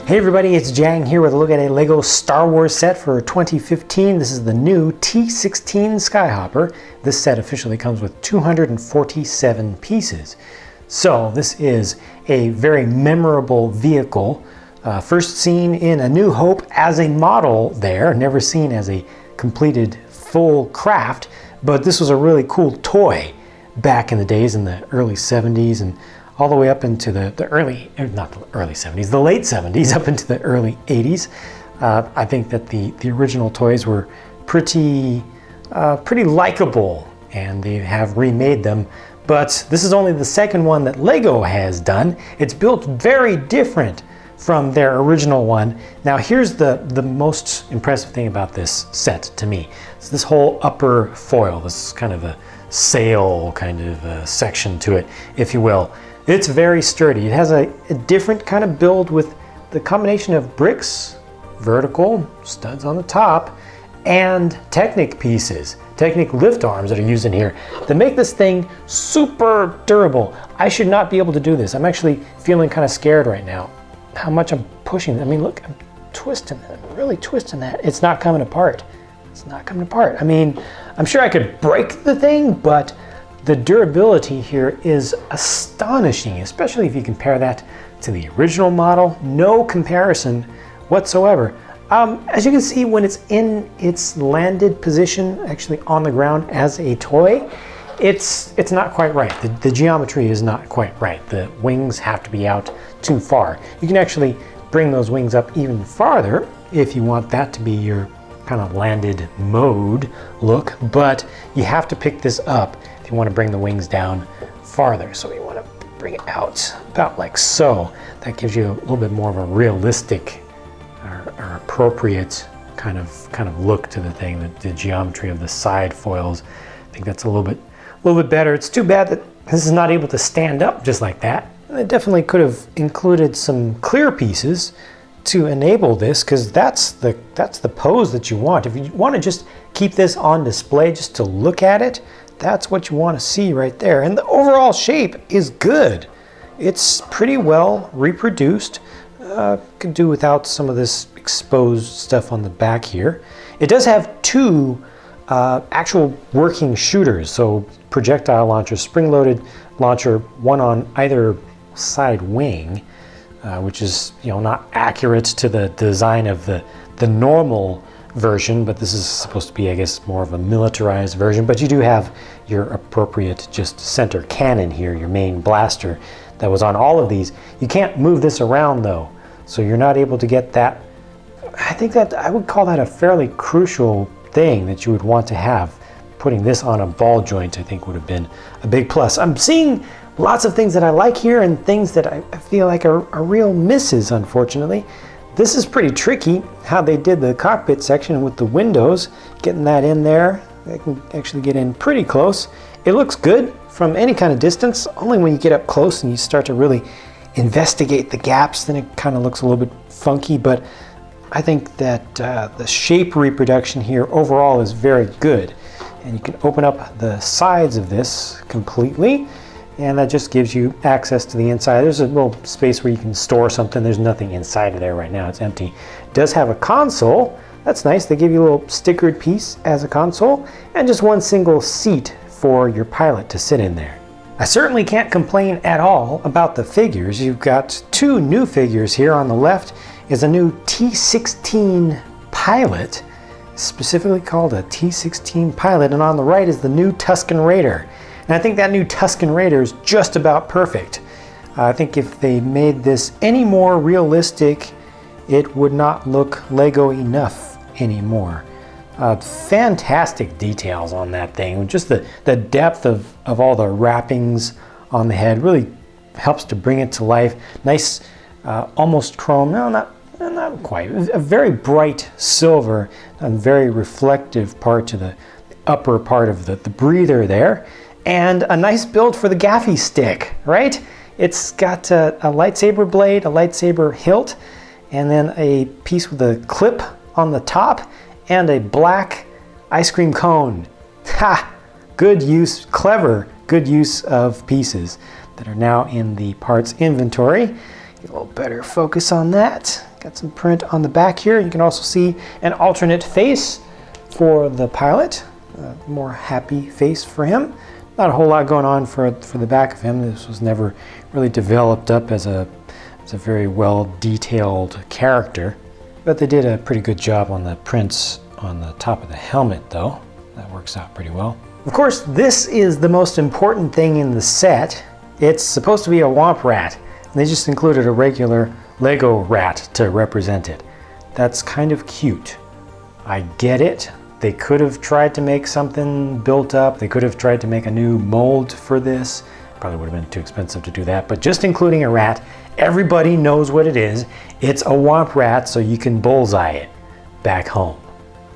Hey everybody, it's Jang here with a look at a LEGO Star Wars set for 2015. This is the new T-16 Skyhopper. This set officially comes with 247 pieces. So this is a very memorable vehicle. First seen in A New Hope as a model there, never seen as a completed full craft, but this was a really cool toy back in the days in the early 70s and all the way up into the not the early 70s, the late 70s, up into the early 80s. I think that the original toys were pretty likable, and they have remade them. But this is only the second one that LEGO has done. It's built very different from their original one. Now here's the most impressive thing about this set to me. It's this whole upper foil, this kind of a sail kind of section to it, if you will. It's very sturdy. It has a different kind of build with the combination of bricks, vertical, studs on the top, and Technic pieces, Technic lift arms that are used in here that make this thing super durable. I should not be able to do this. I'm actually feeling kind of scared right now. How much I'm pushing. I mean, look, I'm twisting that. I'm really twisting that. It's not coming apart. It's not coming apart. I mean, I'm sure I could break the thing, but the durability here is astonishing, especially if you compare that to the original model. No comparison whatsoever. As you can see, when it's in its landed position, actually on the ground as a toy, it's not quite right. The geometry is not quite right. The wings have to be out too far. You can actually bring those wings up even farther if you want that to be your kind of landed mode look, but you have to pick this up if you want to bring the wings down farther. So you want to bring it out about like so. That gives you a little bit more of a realistic or appropriate kind of look to the thing. The geometry of the side foils, I think that's a little bit better. It's too bad that this is not able to stand up just like that. It definitely could have included some clear pieces to enable this, because that's the pose that you want. If you want to just keep this on display just to look at it, that's what you want to see right there. And the overall shape is good. It's pretty well reproduced. Could do without some of this exposed stuff on the back here. It does have two actual working shooters, so projectile launcher, spring-loaded launcher, one on either side wing, which is not accurate to the design of the normal version, but this is supposed to be, I guess, more of a militarized version. But you do have your appropriate just center cannon here, your main blaster that was on all of these. You can't move this around though, so you're not able to get that. I think that I would call that a fairly crucial thing that you would want to have. Putting this on a ball joint, I think, would have been a big plus. I'm seeing lots of things that I like here and things that I feel like are real misses, unfortunately. This is pretty tricky, how they did the cockpit section with the windows, getting that in there. They can actually get in pretty close. It looks good from any kind of distance, only when you get up close and you start to really investigate the gaps, then it kind of looks a little bit funky, but I think that the shape reproduction here overall is very good. And you can open up the sides of this completely, and that just gives you access to the inside. There's a little space where you can store something. There's nothing inside of there right now. It's empty. It does have a console. That's nice. They give you a little stickered piece as a console, and just one single seat for your pilot to sit in there. I certainly can't complain at all about the figures. You've got two new figures here. On the left is a new T-16 pilot, specifically called a T-16 pilot, and on the right is the new Tusken Raider. And I think that new Tusken Raider is just about perfect. I think if they made this any more realistic, it would not look LEGO enough anymore. Fantastic details on that thing. Just the depth of all the wrappings on the head really helps to bring it to life. Nice, almost chrome, no, not quite. A very bright silver and very reflective part to the upper part of the breather there. And a nice build for the gaffy stick, right? It's got a lightsaber blade, a lightsaber hilt, and then a piece with a clip on the top, and a black ice cream cone. Ha! Good use, clever, good use of pieces that are now in the parts inventory. Get a little better focus on that. Got some print on the back here. You can also see an alternate face for the pilot. A more happy face for him. Not a whole lot going on for the back of him. This was never really developed up as a very well detailed character. But they did a pretty good job on the prints on the top of the helmet though. That works out pretty well. Of course, this is the most important thing in the set. It's supposed to be a Womp Rat. And they just included a regular Lego rat to represent it. That's kind of cute. I get it. They could have tried to make something built up. They could have tried to make a new mold for this. Probably would have been too expensive to do that. But just including a rat, everybody knows what it is. It's a Womp Rat, so you can bullseye it back home.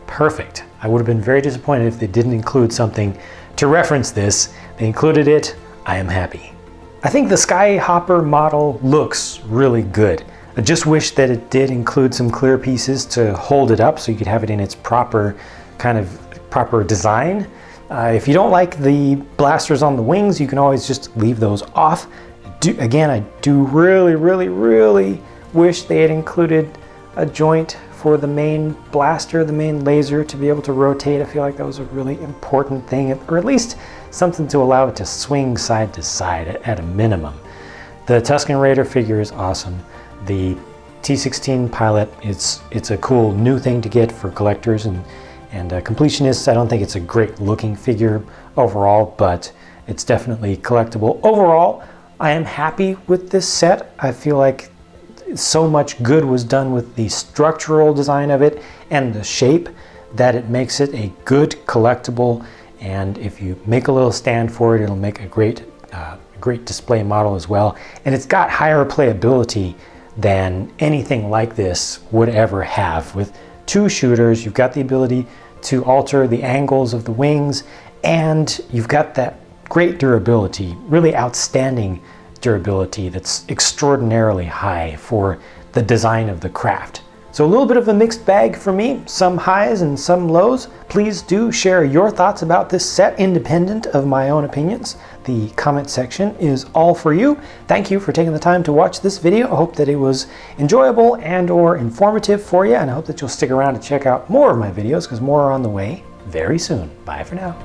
Perfect. I would have been very disappointed if they didn't include something to reference this. They included it. I am happy. I think the Skyhopper model looks really good. I just wish that it did include some clear pieces to hold it up so you could have it in its proper design. If you don't like the blasters on the wings, you can always just leave those off. Again, I do really wish they had included a joint for the main blaster, the main laser, to be able to rotate. I feel like that was a really important thing, or at least something to allow it to swing side to side at a minimum. The Tusken Raider figure is awesome. The T-16 pilot, it's a cool new thing to get for collectors and completionists. I don't think it's a great looking figure overall, but it's definitely collectible. Overall, I am happy with this set. I feel like so much good was done with the structural design of it and the shape that it makes it a good collectible. And if you make a little stand for it, it'll make a great display model as well. And it's got higher playability than anything like this would ever have. With two shooters, you've got the ability to alter the angles of the wings, and you've got that great durability, really outstanding durability that's extraordinarily high for the design of the craft. So a little bit of a mixed bag for me, some highs and some lows. Please do share your thoughts about this set independent of my own opinions. The comment section is all for you. Thank you for taking the time to watch this video. I hope that it was enjoyable and or informative for you, and I hope that you'll stick around to check out more of my videos because more are on the way very soon. Bye for now.